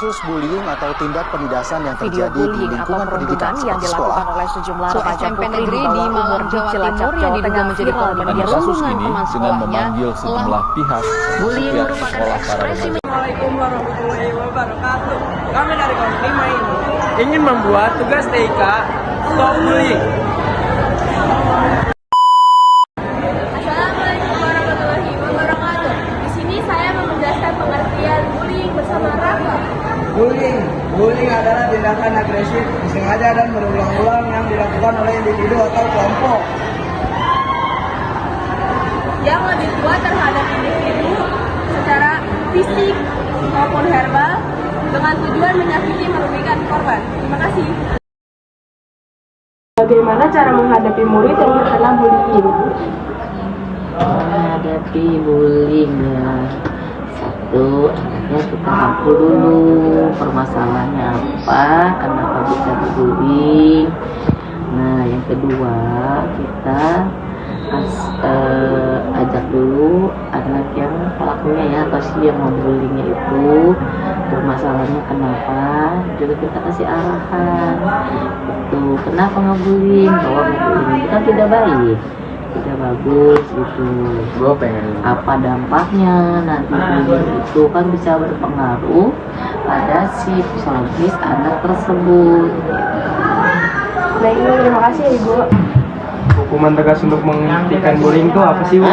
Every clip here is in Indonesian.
kasus bullying atau tindak penindasan yang terjadi di lingkungan pendidikan yang seperti dilakukan sekolah. oleh sejumlah remaja SMP putri negeri di bawah umur di Cilacap, Jawa Tengah menjadi korban Pada kasus ini dengan memanggil sejumlah pihak bullying setiap merupakan sekolah para ekspresi remaja. Assalamualaikum warahmatullahi wabarakatuh. Kami dari Komisi 5 ini ingin membuat tugas TK Stop Bullying. Assalamualaikum warahmatullahi wabarakatuh. Di sini saya menjelaskan pengertian bullying bersama Raka. Bullying adalah tindakan agresif, disengaja dan berulang-ulang yang dilakukan oleh individu atau kelompok Yang lebih kuat terhadap individu secara fisik maupun verbal dengan tujuan menyakiti merugikan korban. Terima kasih. Bagaimana cara menghadapi murid yang terkena bullying? Menghadapi bullying ya, satu, ya kita hapus dulu permasalahannya apa, kenapa bisa dibullying. Nah, yang kedua kita ajak dulu anak yang pelakunya ya, atau si yang membullyingnya itu permasalahannya kenapa, juga kita kasih arahan itu kenapa ngebullying, bahwa ngebullying itu kan tidak baik, tidak bagus gitu. Gue pengen Apa dampaknya nanti bullying itu kan bisa berpengaruh pada si psikologis anak tersebut. Baik, terima kasih ya Ibu. Hukuman tegas untuk menghentikan bullying itu apa sih, Bu?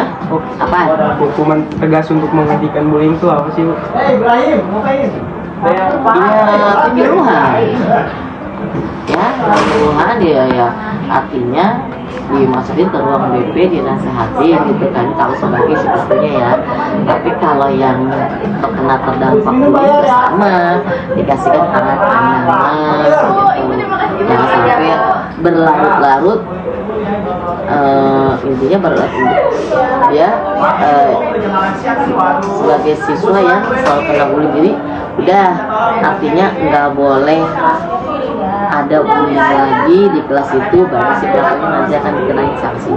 Apa? Hukuman tegas untuk menghentikan bullying itu apa sih, Bu? Ibrahim, ngapain? Ya penyuluhan. Ya penyuluhan dia ya, artinya dimasukin ke ruang BP, dinasehatin gitu kan kalau sebagai sebetulnya ya. Tapi kalau yang terkena terdampak bullying bersama dikasihkan hangat-hangat gitu. Jangan sampai berlarut-larut. Intinya berlarut-larut ya, sebagai siswa yang selalu kena bullying, jadi udah artinya nggak boleh ada bullying lagi di kelas itu, baru si pelakunya nanti akan dikenain sanksi.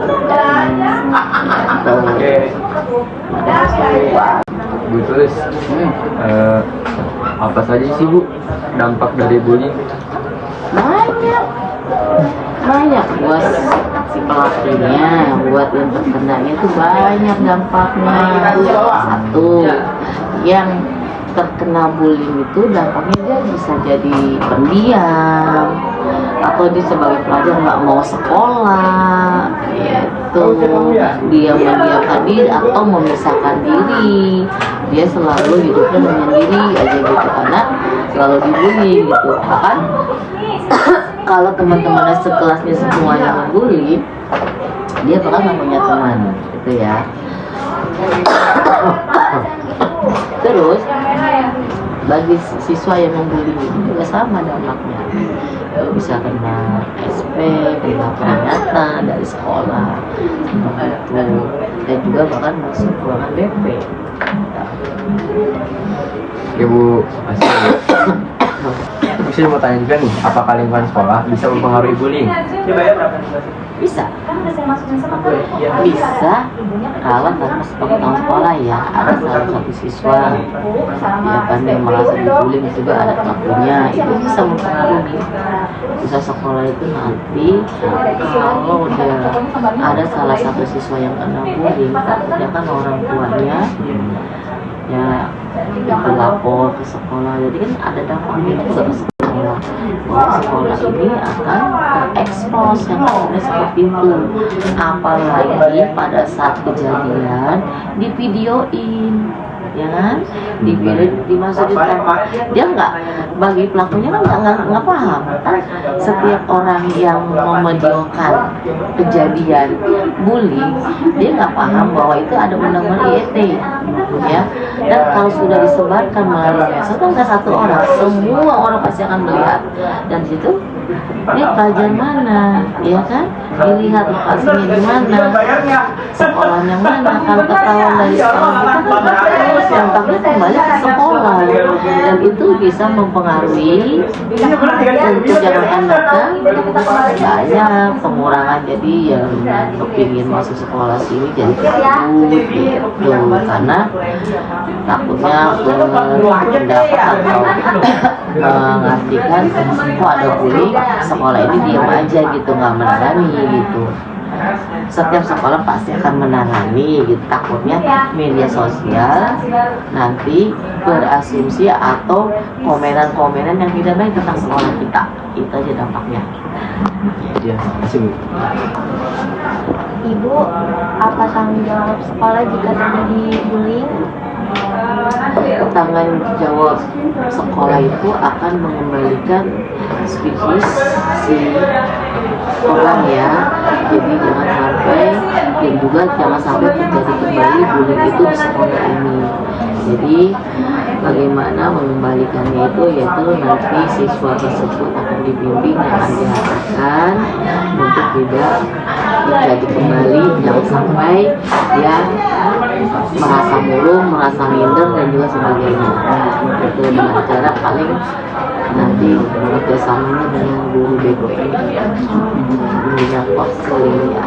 Bu tulis apa saja sih Bu dampak dari bullying? Banyak buat si pelakunya, buat yang terkenanya itu banyak dampaknya. Satu, yang terkena bullying itu dampaknya dia bisa jadi pendiam, atau dia sebagai pelajar nggak mau sekolah gitu, dia mendiamkan diri atau memisahkan diri, dia selalu hidupnya menyendiri aja gitu karena selalu dibully gitu. Bahkan kalau teman-temannya sekelasnya semuanya membuli, dia bakal nggak punya teman gitu ya. Terus bagi siswa yang membuli itu juga sama dampaknya, bisa kena SP, kena peringatan dari sekolah itu, dan juga bahkan masuk ruangan BP. Oke Bu, masih saya mau tanya juga nih, apakah lingkungan sekolah bisa mempengaruhi bullying? Bisa kalau tanpa sepengetahuan sekolah ya, ada salah satu siswa ya kan yang merasa dibully juga ada pelakunya, itu bisa mempengaruhi. Bisa sekolah itu nanti kalau dia ada salah satu siswa yang kena bullying, ya kan orang tuanya ya itu lapor ke sekolah, jadi kan ada dampaknya ke sekolah, bahwa sekolah ini akan terekspos yang sebenarnya seperti itu. Apalagi pada saat kejadian divideoin, ya kan, dimasukin, dia nggak, bagi pelakunya kan nggak paham kan. Setiap orang yang memvideokan kejadian bullying, dia nggak paham bahwa itu ada undang-undang ITE ya. Dan kalau sudah disebarkan melalui medsos, kan nggak satu orang, semua orang pasti akan melihat, dan di situ ini pelajar mana, ya kan, dilihat lokasinya di mana, sekolahnya mana. Kalau ketahuan dari sekolah kita kan terus dampaknya kembali ke sekolah. sekolah, dan itu bisa mempengaruhi untuk jangka datang banyak pengurangan. Jadi yang kepingin masuk sekolah sini jadi takut gitu, karena takutnya berpendapat atau mengartikan kok ada bully, sekolah ini diam aja gitu, nggak menangani gitu. Setiap sekolah pasti akan menangani gitu. Takutnya media sosial nanti berasumsi atau komenan-komenan yang tidak baik tentang sekolah kita. Itu aja dampaknya. Ya, makasih Bu. Ibu, apa tanggung jawab sekolah jika terjadi bullying? Tanggung jawab sekolah itu akan mengembalikan psikis si orang ya. Jadi jangan sampai, dan juga jangan sampai terjadi kembali bullying itu di sekolah ini. Jadi bagaimana mengembalikannya itu, yaitu nanti siswa tersebut akan dibimbing dan akan diarahkan untuk tidak terjadi kembali, jangan sampai dia merasa murung, merasa minder dan juga sebagainya. Itu dengan cara paling nanti bekerjasamanya dengan guru BK ini, gurunya konseling ya.